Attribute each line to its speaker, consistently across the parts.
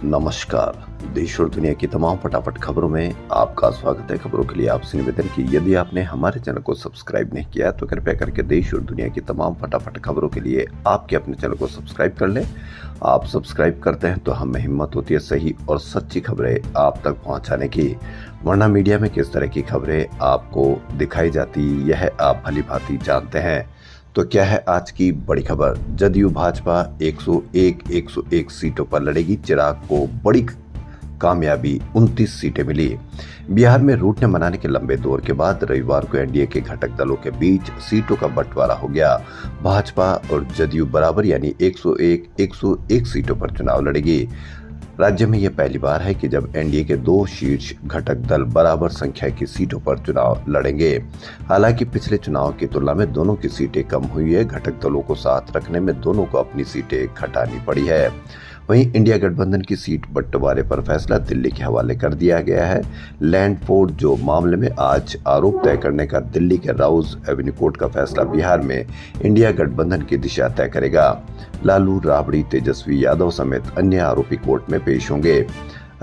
Speaker 1: नमस्कार। देश और दुनिया की तमाम फटाफट खबरों में आपका स्वागत है। खबरों के लिए आपसे निवेदन कि यदि आपने हमारे चैनल को सब्सक्राइब नहीं किया तो कृपया करके देश और दुनिया की तमाम फटाफट खबरों के लिए आपके अपने चैनल को सब्सक्राइब कर लें। आप सब्सक्राइब करते हैं तो हमें हिम्मत होती है सही और सच्ची खबरें आप तक पहुंचाने की, वरना मीडिया में किस तरह की खबरें आपको दिखाई जाती यह आप भली भांति जानते हैं। तो क्या है आज की बड़ी खबर? जदयू भाजपा 101 सीटों पर लड़ेगी। चिराग को बड़ी कामयाबी, 29 सीटें मिली। बिहार में रूठने मनाने के लंबे दौर के बाद रविवार को एनडीए के घटक दलों के बीच सीटों का बंटवारा हो गया। भाजपा और जदयू बराबर यानी 101 सीटों पर चुनाव लड़ेगी। राज्य में यह पहली बार है कि जब एनडीए के दो शीर्ष घटक दल बराबर संख्या की सीटों पर चुनाव लड़ेंगे। हालांकि पिछले चुनाव की तुलना में दोनों की सीटें कम हुई है। घटक दलों को साथ रखने में दोनों को अपनी सीटें घटानी पड़ी है। वहीं इंडिया गठबंधन की सीट बंटवारे पर फैसला दिल्ली के हवाले कर दिया गया है। लैंड फोर्ड जो मामले में आज आरोप तय करने का दिल्ली के राउज एवेन्यू कोर्ट का फैसला बिहार में इंडिया गठबंधन की दिशा तय करेगा। लालू, राबड़ी, तेजस्वी यादव समेत अन्य आरोपी कोर्ट में पेश होंगे।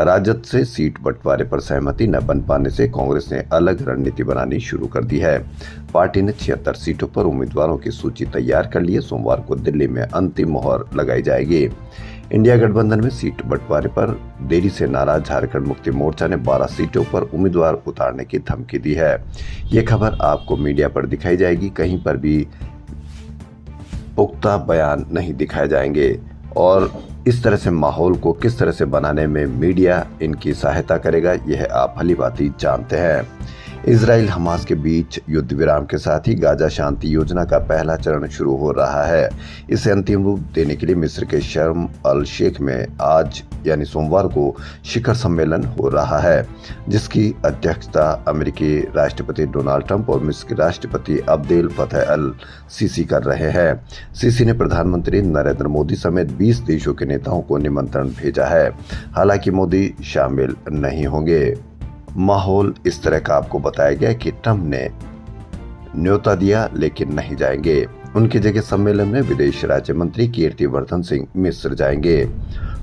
Speaker 1: राजद से सीट बंटवारे पर सहमति न बन पाने से कांग्रेस ने अलग रणनीति बनानी शुरू कर दी है। पार्टी ने 76 सीटों पर उम्मीदवारों की सूची तैयार कर ली है। सोमवार को दिल्ली में अंतिम मोहर लगाई जाएगी। इंडिया गठबंधन में सीट बंटवारे पर देरी से नाराज झारखंड मुक्ति मोर्चा ने 12 सीटों पर उम्मीदवार उतारने की धमकी दी है। ये खबर आपको मीडिया पर दिखाई जाएगी, कहीं पर भी पुख्ता बयान नहीं दिखाए जाएंगे। और इस तरह से माहौल को किस तरह से बनाने में मीडिया इनकी सहायता करेगा यह आप भली भांति जानते हैं। इजराइल हमास के बीच युद्ध विराम के साथ ही गाजा शांति योजना का पहला चरण शुरू हो रहा है। इसे अंतिम रूप देने के लिए मिस्र के शर्म अल शेख में आज यानी सोमवार को शिखर सम्मेलन हो रहा है, जिसकी अध्यक्षता अमेरिकी राष्ट्रपति डोनाल्ड ट्रंप और मिस्र के राष्ट्रपति अब्देल फतह अल सीसी कर रहे हैं। सीसी ने प्रधानमंत्री नरेंद्र मोदी समेत 20 देशों के नेताओं को निमंत्रण भेजा है। हालांकि मोदी शामिल नहीं होंगे। माहौल इस तरह का आपको बताया गया कि ट्रंप ने न्योता दिया लेकिन नहीं जाएंगे। उनकी जगह सम्मेलन में विदेश राज्य मंत्री कीर्तिवर्धन सिंह मिस्र जाएंगे।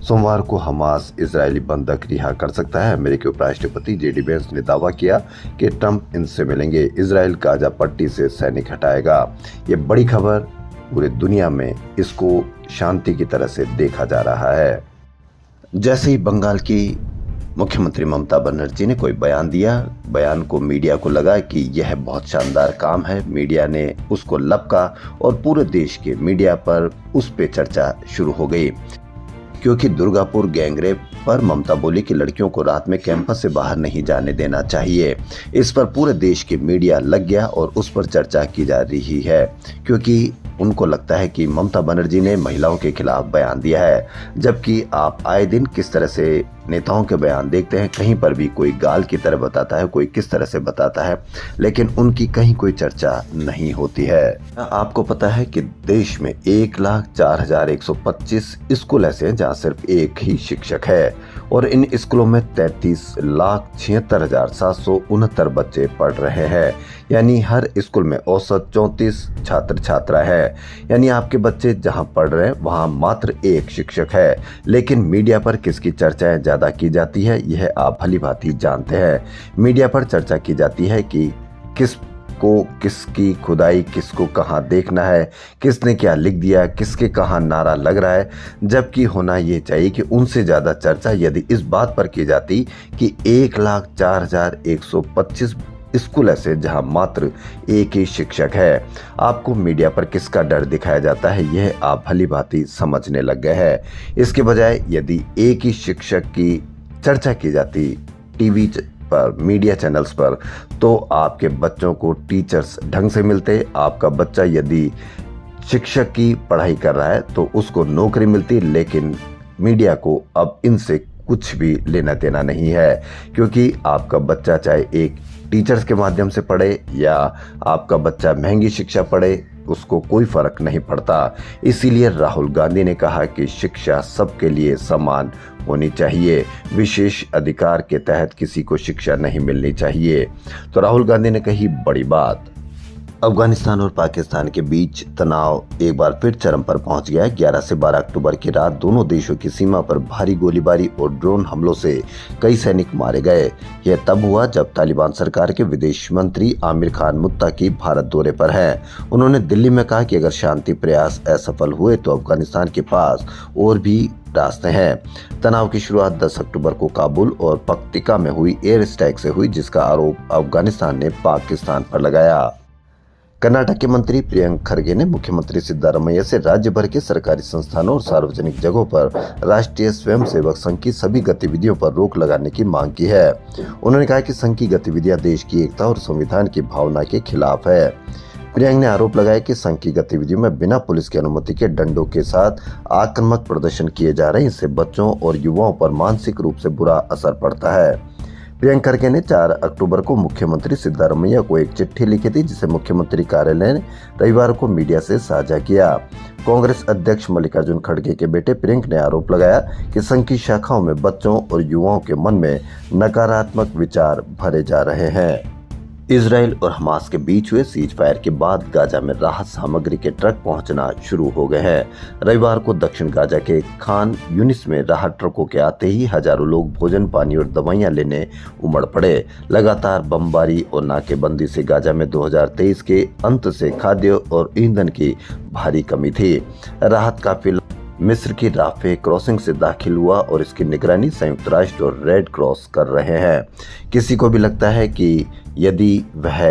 Speaker 1: सोमवार को हमास इजरायली बंधक रिहा कर सकता है। अमेरिकी उपराष्ट्रपति जेडी वेंस ने दावा किया कि ट्रंप इनसे मिलेंगे। इजरायल गाजा पट्टी से सैनिक हटाएगा। ये बड़ी खबर, पूरी दुनिया में इसको शांति की तरह से देखा जा रहा है। जैसे ही बंगाल की मुख्यमंत्री ममता बनर्जी ने कोई बयान दिया, बयान को मीडिया को लगा कि यह बहुत शानदार काम है। मीडिया ने उसको लपका और पूरे देश के मीडिया पर उस पे चर्चा शुरू हो गई, क्योंकि दुर्गापुर गैंगरेप पर ममता बोली कि लड़कियों को रात में कैंपस से बाहर नहीं जाने देना चाहिए। इस पर पूरे देश के मीडिया लग गया और उस पर चर्चा की जा रही है, क्योंकि उनको लगता है कि ममता बनर्जी ने महिलाओं के खिलाफ बयान दिया है। जबकि आप आए दिन किस तरह से नेताओं के बयान देखते हैं, कहीं पर भी कोई गाल की तरह बताता है, कोई किस तरह से बताता है, लेकिन उनकी कहीं कोई चर्चा नहीं होती है। आपको पता है कि देश में 1,04,125 स्कूल ऐसे हैं जहाँ सिर्फ एक ही शिक्षक है और इन स्कूलों में 33,76,769 बच्चे पढ़ रहे हैं। यानी हर स्कूल में औसत 34 छात्र छात्रा है। यानी आपके बच्चे जहां पढ़ रहे हैं वहां मात्र एक शिक्षक है। लेकिन मीडिया पर किसकी चर्चाएं ज्यादा की जाती है यह आप भली भांति जानते हैं। मीडिया पर चर्चा की जाती है कि किसकी खुदाई, किसको कहां देखना है, किसने क्या लिख दिया, किसके कहां नारा लग रहा है। जबकि होना ये चाहिए कि उनसे ज्यादा चर्चा यदि इस बात पर की जाती कि 1,04,125 स्कूल ऐसे जहां मात्र एक ही शिक्षक है। आपको मीडिया पर किसका डर दिखाया जाता है यह आप भली भांति समझने लग गए हैं। इसके बजाय यदि एक ही शिक्षक की चर्चा की जाती टीवी पर, मीडिया चैनल्स पर, तो आपके बच्चों को टीचर्स ढंग से मिलते। आपका बच्चा यदि शिक्षक की पढ़ाई कर रहा है तो उसको नौकरी मिलती। लेकिन मीडिया को अब इनसे कुछ भी लेना देना नहीं है, क्योंकि आपका बच्चा चाहे एक टीचर्स के माध्यम से पढ़े या आपका बच्चा महंगी शिक्षा पढ़े, उसको कोई फर्क नहीं पड़ता। इसीलिए राहुल गांधी ने कहा कि शिक्षा सबके लिए समान होनी चाहिए, विशेष अधिकार के तहत किसी को शिक्षा नहीं मिलनी चाहिए। तो राहुल गांधी ने कही बड़ी बात। अफगानिस्तान और पाकिस्तान के बीच तनाव एक बार फिर चरम पर पहुंच गया। 11 से 12 अक्टूबर की रात दोनों देशों की सीमा पर भारी गोलीबारी और ड्रोन हमलों से कई सैनिक मारे गए। यह तब हुआ जब तालिबान सरकार के विदेश मंत्री आमिर खान मुत्ताकी भारत दौरे पर हैं। उन्होंने दिल्ली में कहा कि अगर शांति प्रयास असफल हुए तो अफगानिस्तान के पास और भी रास्ते हैं। तनाव की शुरुआत 10 अक्टूबर को काबुल और पक्तिका में हुई एयर स्ट्राइक से हुई, जिसका आरोप अफगानिस्तान ने पाकिस्तान पर लगाया। कर्नाटक के मंत्री प्रियंक खरगे ने मुख्यमंत्री सिद्धारमैया से राज्य भर के सरकारी संस्थानों और सार्वजनिक जगहों पर राष्ट्रीय स्वयंसेवक संघ की सभी गतिविधियों पर रोक लगाने की मांग की है। उन्होंने कहा कि संघ की गतिविधियां देश की एकता और संविधान की भावना के खिलाफ है। प्रियंक ने आरोप लगाया कि संघ की गतिविधियों में बिना पुलिस की अनुमति के डंडों के साथ आक्रामक प्रदर्शन किए जा रहे हैं। इससे बच्चों और युवाओं पर मानसिक रूप से बुरा असर पड़ता है। प्रियंक खरगे ने 4 अक्टूबर को मुख्यमंत्री सिद्धारमैया को एक चिट्ठी लिखी थी, जिसे मुख्यमंत्री कार्यालय ने रविवार को मीडिया से साझा किया। कांग्रेस अध्यक्ष मल्लिकार्जुन खड़गे के बेटे प्रियंक ने आरोप लगाया कि संघ की शाखाओं में बच्चों और युवाओं के मन में नकारात्मक विचार भरे जा रहे हैं। इजराइल और हमास के बीच हुए सीज फायर के बाद गाजा में राहत सामग्री के ट्रक पहुंचना शुरू हो गए हैं। रविवार को दक्षिण गाजा के खान यूनिस में राहत ट्रकों के आते ही हजारों लोग भोजन, पानी और दवाइयां लेने उमड़ पड़े। लगातार बमबारी और नाकेबंदी से गाजा में 2023 के अंत से खाद्य और ईंधन की भारी कमी थी। राहत काफिला मिस्र की राफे क्रॉसिंग से दाखिल हुआ और इसकी निगरानी संयुक्त राष्ट्र और रेड क्रॉस कर रहे हैं। किसी को भी लगता है कि यदि वह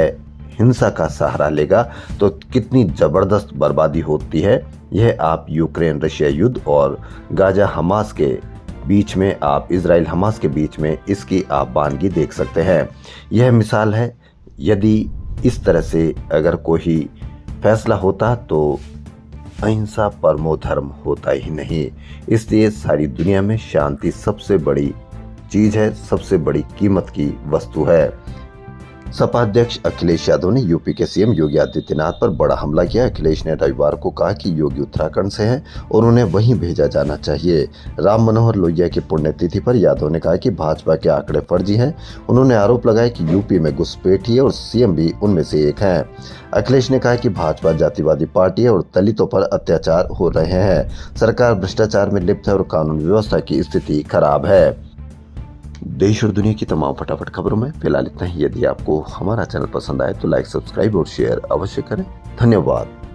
Speaker 1: हिंसा का सहारा लेगा तो कितनी जबरदस्त बर्बादी होती है। यह आप यूक्रेन रशिया युद्ध और गाजा हमास के बीच में, आप इजराइल हमास के बीच में इसकी आप बानगी देख सकते हैं। यह मिसाल है। यदि इस तरह से अगर कोई फैसला होता तो अहिंसा परमो धर्म होता ही नहीं। इसलिए सारी दुनिया में शांति सबसे बड़ी चीज है, सबसे बड़ी कीमत की वस्तु है। सपा अध्यक्ष अखिलेश यादव ने यूपी के सीएम योगी आदित्यनाथ पर बड़ा हमला किया। अखिलेश ने रविवार को कहा कि योगी उत्तराखंड से हैं और उन्हें वहीं भेजा जाना चाहिए। राम मनोहर लोहिया की पुण्यतिथि पर यादव ने कहा कि भाजपा के आंकड़े फर्जी हैं। उन्होंने आरोप लगाया कि यूपी में घुसपैठी है और सीएम भी उनमें से एक हैं। अखिलेश ने कहा कि भाजपा जातिवादी पार्टी है और दलितों पर अत्याचार हो रहे हैं। सरकार भ्रष्टाचार में लिप्त है और कानून व्यवस्था की स्थिति खराब है। देश और दुनिया की तमाम फटाफट खबरों में फिलहाल इतना ही। यदि आपको हमारा चैनल पसंद आए तो लाइक, सब्सक्राइब और शेयर अवश्य करें। धन्यवाद।